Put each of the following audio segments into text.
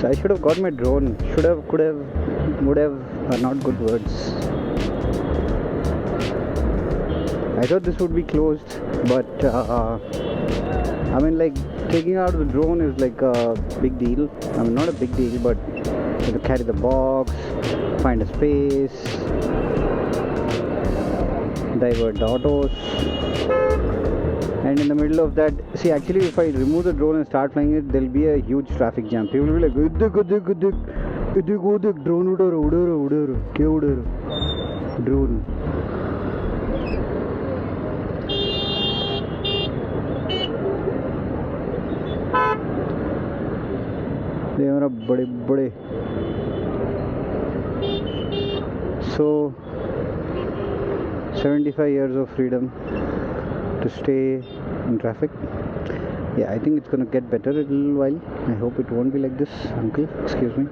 I should have got my drone. Should have, could have, would have are not good words. I thought this would be closed, but I mean, like, taking out the drone is like a big deal. I mean, not a big deal, but you have to carry the box, find a space, divert the autos, and in the middle of that, see, actually if I remove the drone and start flying it, there'll be a huge traffic jam. People will be like, drone drone. ये हमारा बड़े बड़े so 75 years of freedom to stay in traffic. Yeah, I think it's gonna get better in a little while. I hope it won't be like this. Uncle, excuse me.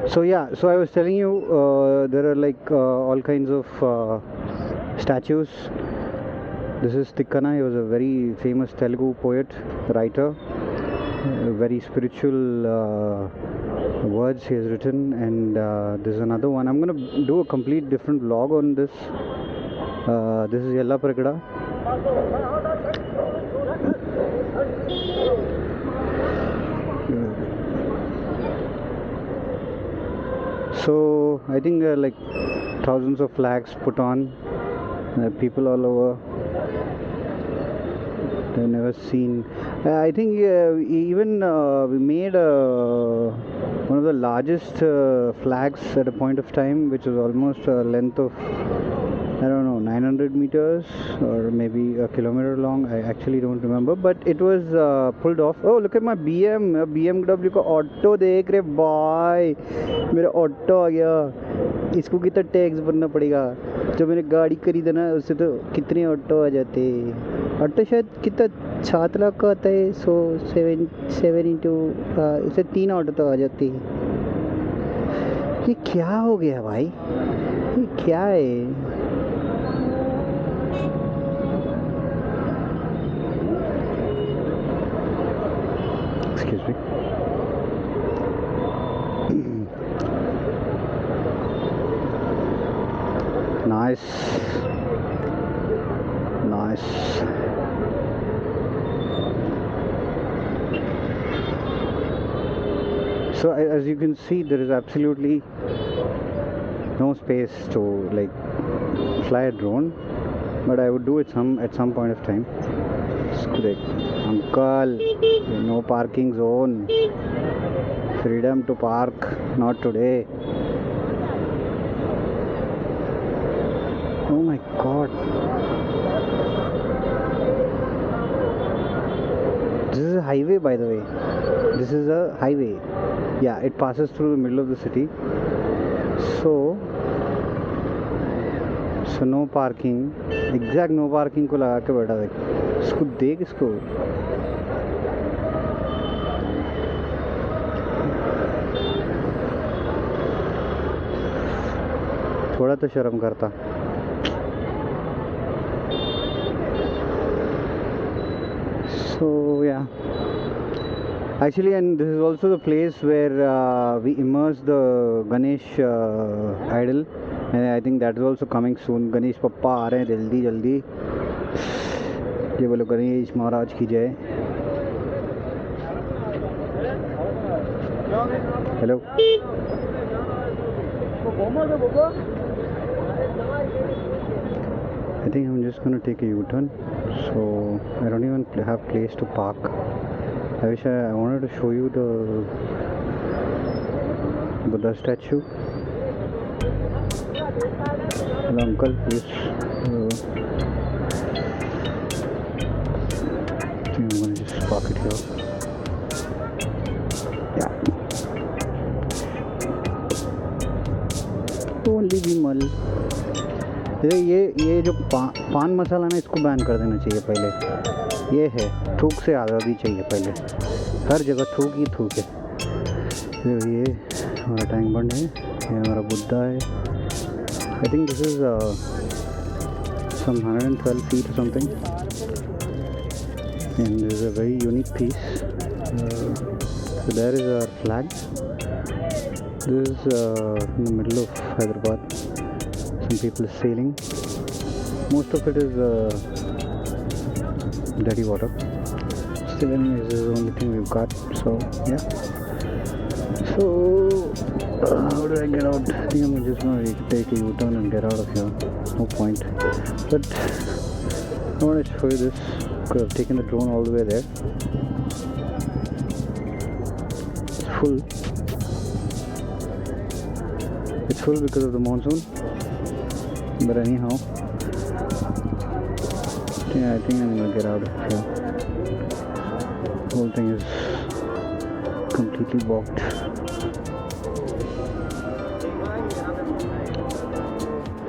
So yeah, so I was telling you there are like all kinds of statues. This is Tikkana. He was a very famous Telugu poet, writer, very spiritual words he has written, and there's another one. I'm gonna do a complete different vlog on this. This is Yella Pragada. So I think there are like thousands of flags put on, people all over. I've never seen. I think even we made one of the largest flags at a point of time, which was almost a length of, I don't know, 900 meters or maybe a kilometer long. I actually don't remember, but it was pulled off. Oh, look at my BMW का auto देख रहे भाई, मेरा auto आ गया. इसको कितना tax भरना पड़ेगा? जो मैंने गाड़ी खरीदा ना, उससे तो कितने ऑटो आ जाते. ऑटो शायद कितना 7 लाख का आता है. सो 7 इंटू इससे 3 ऑटो तो आ जाते हैं. ये क्या हो गया भाई? ये क्या है? Excuse me. Nice. So as you can see, there is absolutely no space to like fly a drone, but I would do it at some point of time. Uncle, no parking zone. Freedom to park, not today. Oh my god. This is a highway, by the way. This is a highway. Yeah, it passes through the middle of the city. So no parking. Exact no parking को लगा के बैठा देख. इसको देख इसको. थोड़ा तो शर्म करता. So yeah, actually, and this is also the place where we immerse the Ganesh idol, and I think that is also coming soon. Ganesh Papa आ रहे हैं जल्दी जल्दी. ये बोलो गणेश महाराज की जय. Hello. I think I'm just gonna take a U-turn, so I don't even have place to park. I wish I wanted to show you the Buddha statue. Hello, uncle, please. I think I'm gonna just park it here. Yeah. Only Vimal. ये जो पान मसाला ना, इसको ban कर देना चाहिए पहले. ये है, थूक से आज़ादी चाहिए पहले. हर जगह थूक ही थूक है. ये हमारा टैंक बंड है, ये हमारा बुद्धा है. I think this is some 112 feet or something, and this is a very unique piece. So there is our flag. This is in the middle of Hyderabad. Some people are sailing. Most of it is dirty water. Still, anyways, this is the only thing we've got. So yeah. So how do I get out? I think I'm just going to take a U-turn and get out of here. No point. But I want to show you this because I've taken the drone all the way there. It's full. It's full because of the monsoon. But anyhow, yeah, I think I'm going to get out of here. The whole thing is completely blocked.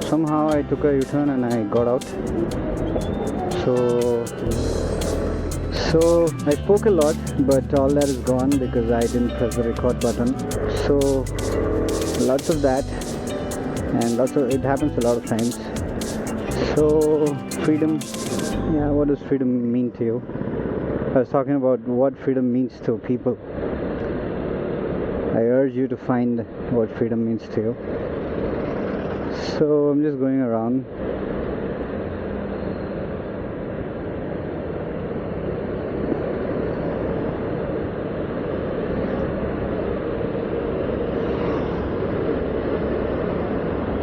Somehow I took a U-turn and I got out. So I spoke a lot, but all that is gone because I didn't press the record button. So lots of that, and it happens a lot of times. So freedom, yeah, what does freedom mean to you? I was talking about what freedom means to people. I urge you to find what freedom means to you. So I'm just going around.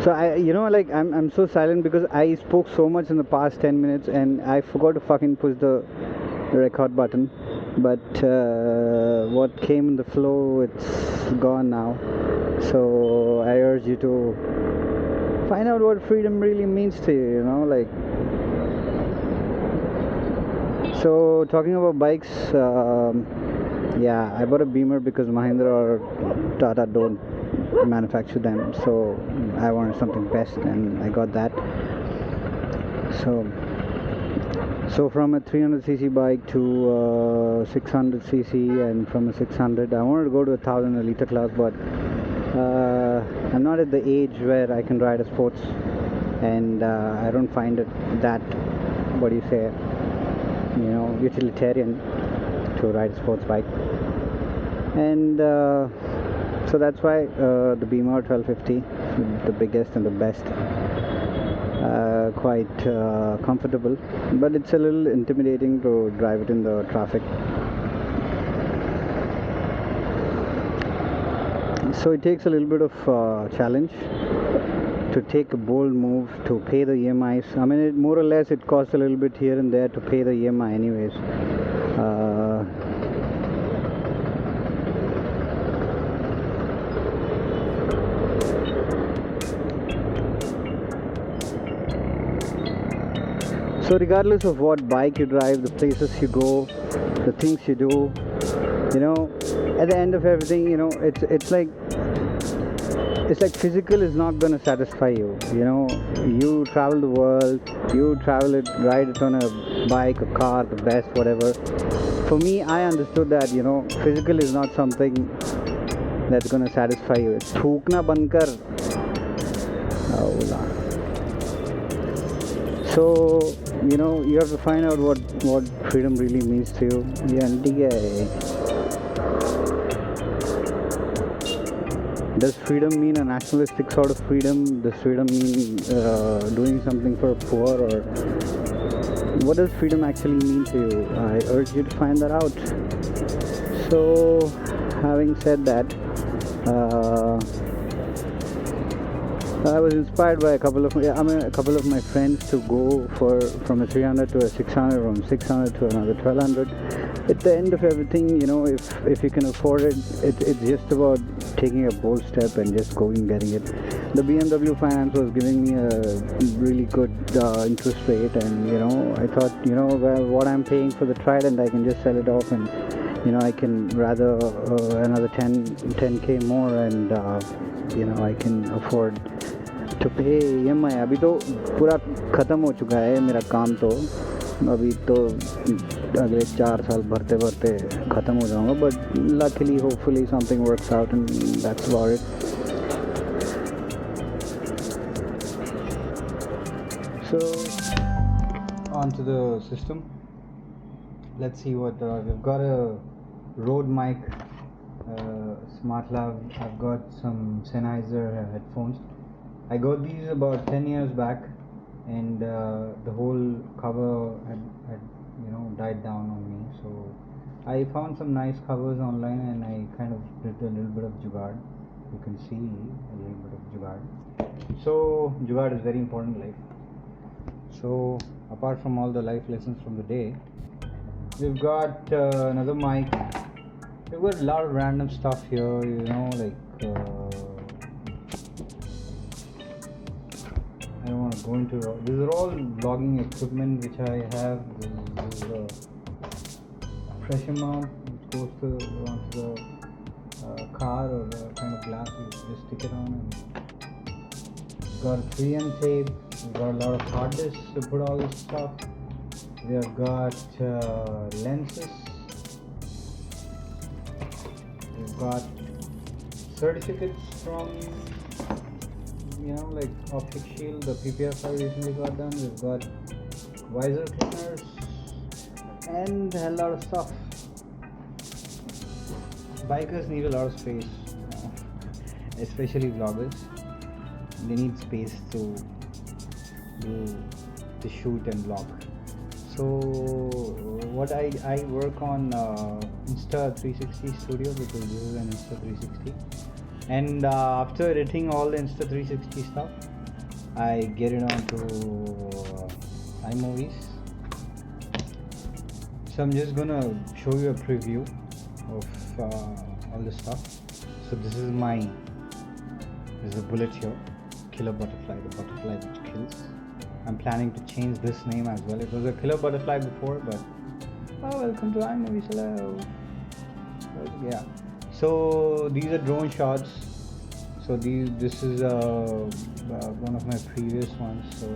So I'm so silent because I spoke so much in the past 10 minutes and I forgot to fucking push the record button. But what came in the flow, it's gone now. So I urge you to find out what freedom really means to you, So talking about bikes, yeah, I bought a Beamer because Mahindra or Tata don't manufacture them, so I wanted something best and I got that. So from a 300cc bike to 600cc, and from a 600 I wanted to go to 1000 liter class, but I'm not at the age where I can ride a sports, and I don't find it that, what do you say, utilitarian to ride a sports bike. And so that's why the Beamer 1250, the biggest and the best, quite comfortable, but it's a little intimidating to drive it in the traffic. So it takes a little bit of challenge to take a bold move, to pay the EMIs. I mean, more or less it costs a little bit here and there to pay the EMI anyways. So regardless of what bike you drive, the places you go, the things you do, at the end of everything, it's like physical is not going to satisfy you. You travel the world, you travel it, ride it on a bike, a car, the best, whatever. For me, I understood that, physical is not something that's going to satisfy you. It's thukna bankar. So, you have to find out what freedom really means to you. Does freedom mean a nationalistic sort of freedom? Does freedom mean doing something for the poor? Or what does freedom actually mean to you? I urge you to find that out. So, having said that, I was inspired by a couple of my friends to go from a 300 to a 600, from 600 to another 1200. At the end of everything, if you can afford it, it's just about taking a bold step and just going and getting it. The BMW finance was giving me a really good interest rate, and I thought, what I'm paying for the Trident, I can just sell it off, and I can rather another 10k more, and I can afford to pay EMI. अभी तो पूरा ख़त्म हो चुका है मेरा काम, तो अभी तो अगले 4 साल भरते भरते ख़त्म हो जाऊँगा, but luckily hopefully something works out, and that's about it. So onto the system. Let's see what we've got. A Rode mic, Smart Lab. I've got some Sennheiser headphones. I got these about 10 years back, and the whole cover had died down on me. So I found some nice covers online, and I kind of did a little bit of jugaad. You can see a little bit of jugaad. So jugaad is very important in life. So apart from all the life lessons from the day, we've got another mic. We've got a lot of random stuff here, like I don't want to go into it. These are all vlogging equipment which I have. This is a pressure mount which goes onto the car or the kind of glass. You just stick it on, and we've got 3M tape. We've got a lot of hard disks to put all this stuff. We have got lenses. We've got certificates from like Optic Shield, the PPF I recently got done. We've got visor cleaners and a lot of stuff. Bikers need a lot of space, especially vloggers. They need space to shoot and vlog. So what I work on Insta360 Studio, because this is an Insta360, and after editing all the Insta360 stuff, I get it onto iMovies. So I'm just gonna show you a preview of all this stuff. So this is a bullet here, Killer Butterfly, the butterfly which kills. I'm planning to change this name as well. It was a Killer Butterfly before, but welcome to iMovies. Hello. Yeah. So these are drone shots. So this is one of my previous ones. So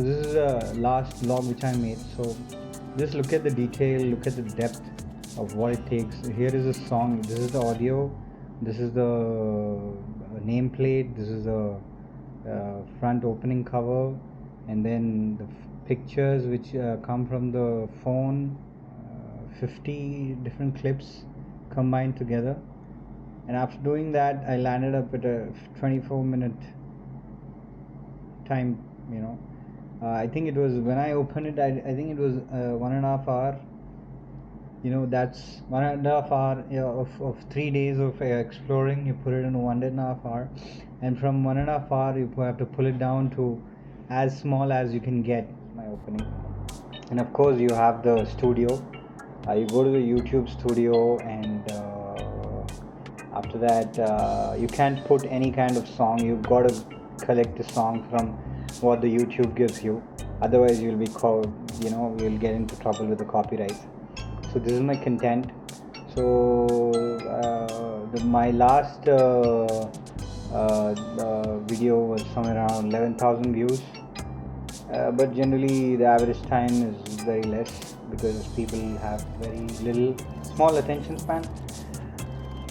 this is a last vlog which I made. So just look at the detail, look at the depth of what it takes. Here is a song. This is the audio. This is the nameplate. This is the front opening cover, and then the pictures which come from the phone, 50 different clips combined together. And after doing that, I landed up at a 24-minute time. I think it was, when I opened it, I think it was 1.5 hour. That's 1.5 hour of 3 days of exploring. You put it in 1.5 hour, and from 1.5 hour you have to pull it down to as small as you can get. My opening. And of course you have the studio. You go to the YouTube studio, and after that you can't put any kind of song. You've got to collect a song from what the YouTube gives you, otherwise you'll be you'll get into trouble with the copyright. So this is my content. So my last video was somewhere around 11,000 views, but generally the average time is very less because people have very small attention span.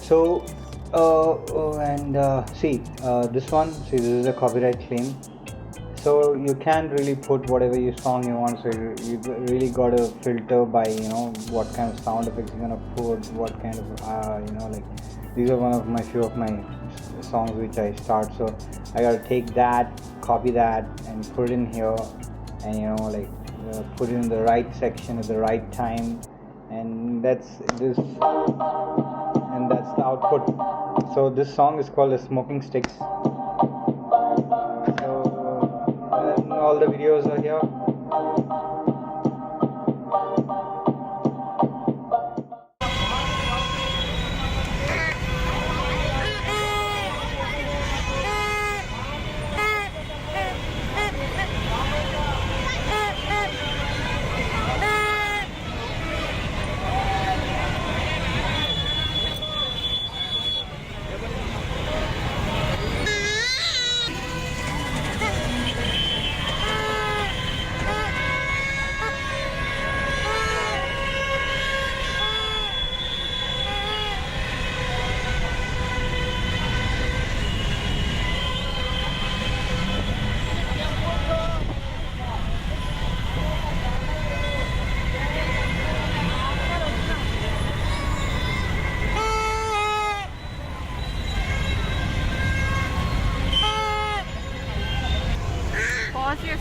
So this one, this is a copyright claim. So you can't really put whatever song you want. So you really got to filter by what kind of sound effects you're gonna put, what kind of like these are few of my songs which I start. So I gotta take that, copy that, and put it in here, and put it in the right section at the right time, and that's this, and that's the output. So this song is called Smoking Sticks. All the videos are here.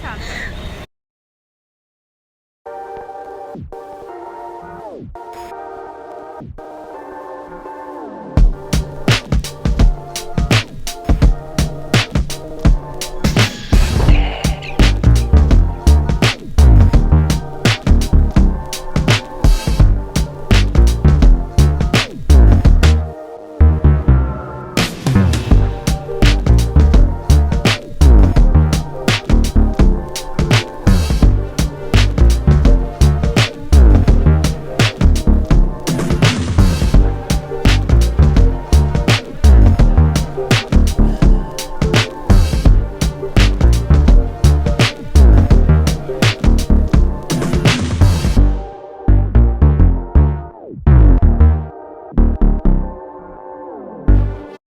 చాలా